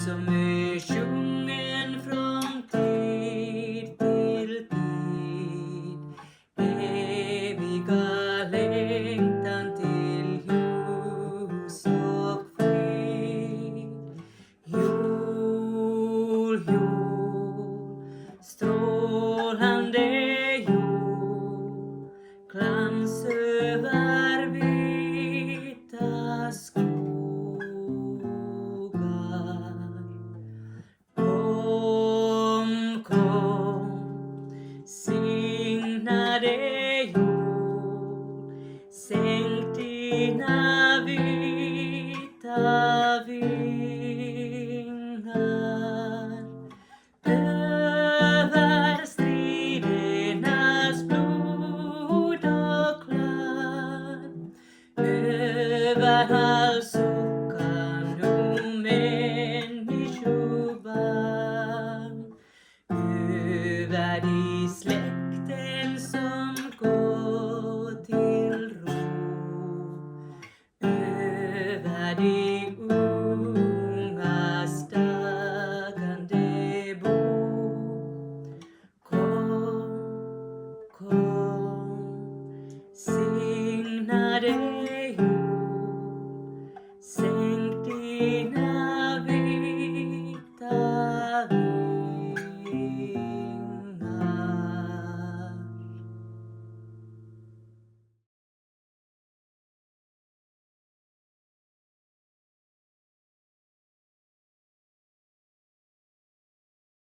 som är sjungen från tid till tid. Eviga längtan till ljus och frid. Jul, jul, strålande jul, glans över vita skogar. Kom, kom, signade jul, sänk dina vita